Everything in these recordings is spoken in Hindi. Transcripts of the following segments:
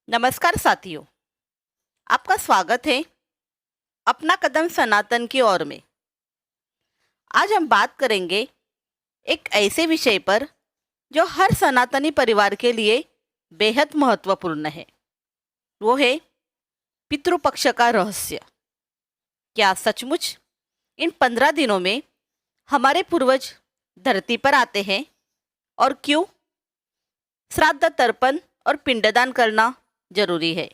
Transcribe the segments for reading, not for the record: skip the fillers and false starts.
नमस्कार साथियों, आपका स्वागत है अपना कदम सनातन की ओर में। आज हम बात करेंगे एक ऐसे विषय पर जो हर सनातनी परिवार के लिए बेहद महत्वपूर्ण है। वो है पितृपक्ष का रहस्य। क्या सचमुच इन 15 दिनों में हमारे पूर्वज धरती पर आते हैं? और क्यों श्राद्ध, तर्पण और पिंडदान करना जरूरी है?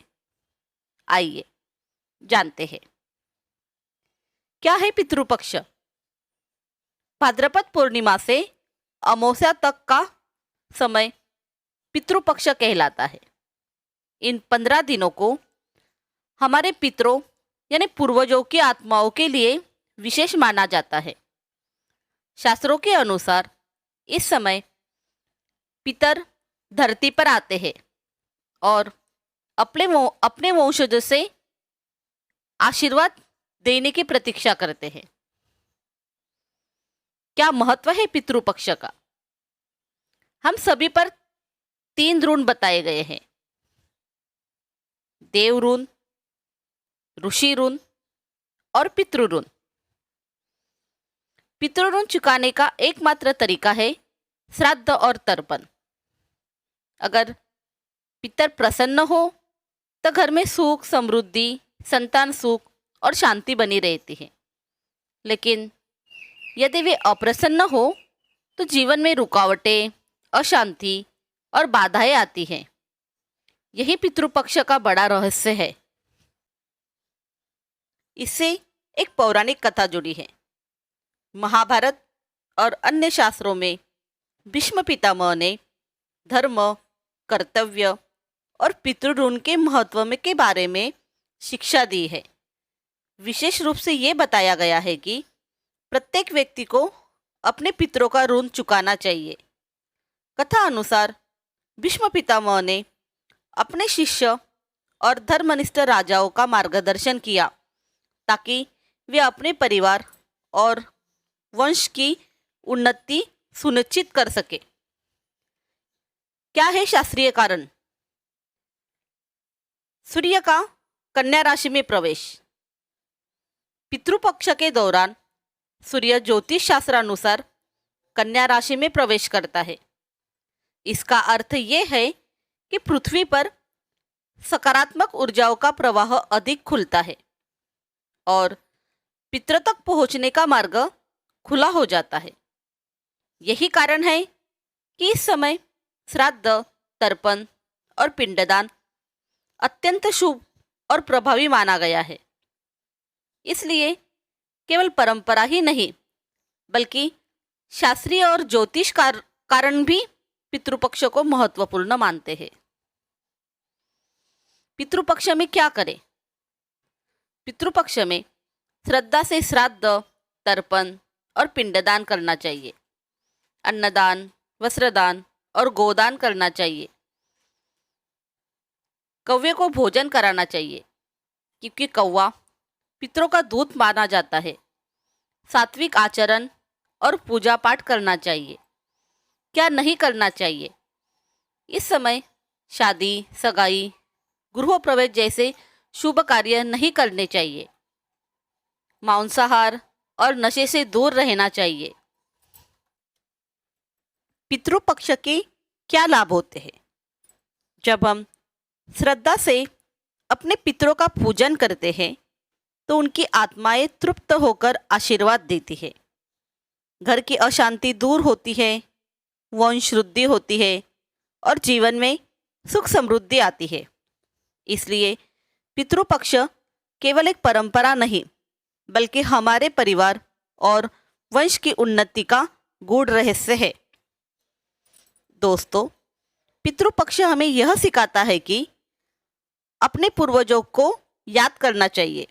आइए जानते हैं। क्या है पितृपक्ष? भाद्रपद पूर्णिमा से अमावस्या तक का समय पितृपक्ष कहलाता है। इन 15 दिनों को हमारे पितरों यानी पूर्वजों की आत्माओं के लिए विशेष माना जाता है। शास्त्रों के अनुसार इस समय पितर धरती पर आते हैं और अपने वंशजों से आशीर्वाद देने की प्रतीक्षा करते हैं। क्या महत्व है पितृपक्ष का? हम सभी पर 3 ऋण बताए गए हैं: देव ऋण, ऋषि ऋण और पितृ ऋण। पितृ ऋण चुकाने का एकमात्र तरीका है श्राद्ध और तर्पण। अगर पितर प्रसन्न हो तो घर में सुख, समृद्धि, संतान सुख और शांति बनी रहती है। लेकिन यदि वे अप्रसन्न हो तो जीवन में रुकावटें, अशांति और बाधाएं आती हैं। यही पितृपक्ष का बड़ा रहस्य है। इससे एक पौराणिक कथा जुड़ी है। महाभारत और अन्य शास्त्रों में भीष्म पितामह ने धर्म, कर्तव्य और पितृऋण के महत्व में के बारे में शिक्षा दी है। विशेष रूप से ये बताया गया है कि प्रत्येक व्यक्ति को अपने पितरों का ऋण चुकाना चाहिए। कथा अनुसार भीष्म पितामह ने अपने शिष्य और धर्मनिष्ठ राजाओं का मार्गदर्शन किया ताकि वे अपने परिवार और वंश की उन्नति सुनिश्चित कर सके। क्या है शास्त्रीय कारण? सूर्य का कन्या राशि में प्रवेश। पितृपक्ष के दौरान सूर्य ज्योतिष शास्त्रानुसार कन्या राशि में प्रवेश करता है। इसका अर्थ ये है कि पृथ्वी पर सकारात्मक ऊर्जाओं का प्रवाह अधिक खुलता है और पितृ तक पहुंचने का मार्ग खुला हो जाता है। यही कारण है कि इस समय श्राद्ध, तर्पण और पिंडदान अत्यंत शुभ और प्रभावी माना गया है। इसलिए केवल परंपरा ही नहीं बल्कि शास्त्रीय और ज्योतिष कारण भी पितृपक्ष को महत्वपूर्ण मानते हैं। पितृपक्ष में क्या करें? पितृपक्ष में श्रद्धा से श्राद्ध, तर्पण और पिंडदान करना चाहिए। अन्नदान, वस्त्रदान और गोदान करना चाहिए। कौवे को भोजन कराना चाहिए क्योंकि कौवा पितरों का दूत माना जाता है। सात्विक आचरण और पूजा पाठ करना चाहिए। क्या नहीं करना चाहिए? इस समय शादी, सगाई, गृह प्रवेश जैसे शुभ कार्य नहीं करने चाहिए। मांसाहार और नशे से दूर रहना चाहिए। पितृपक्ष के क्या लाभ होते हैं? जब हम श्रद्धा से अपने पितरों का पूजन करते हैं तो उनकी आत्माएं तृप्त होकर आशीर्वाद देती है। घर की अशांति दूर होती है, वंश वृद्धि होती है और जीवन में सुख समृद्धि आती है। इसलिए पितृपक्ष केवल एक परंपरा नहीं बल्कि हमारे परिवार और वंश की उन्नति का गूढ़ रहस्य है। दोस्तों, पितृपक्ष हमें यह सिखाता है कि अपने पूर्वजों को याद करना चाहिए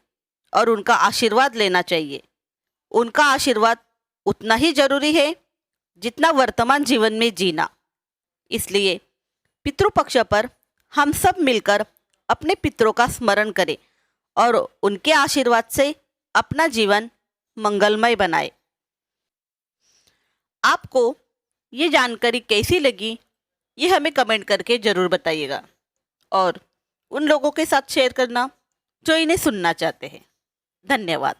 और उनका आशीर्वाद लेना चाहिए। उनका आशीर्वाद उतना ही जरूरी है जितना वर्तमान जीवन में जीना। इसलिए पितृपक्ष पर हम सब मिलकर अपने पितरों का स्मरण करें और उनके आशीर्वाद से अपना जीवन मंगलमय बनाएं। आपको ये जानकारी कैसी लगी, ये हमें कमेंट करके ज़रूर बताइएगा। और उन लोगों के साथ शेयर करना जो इन्हें सुनना चाहते हैं। धन्यवाद।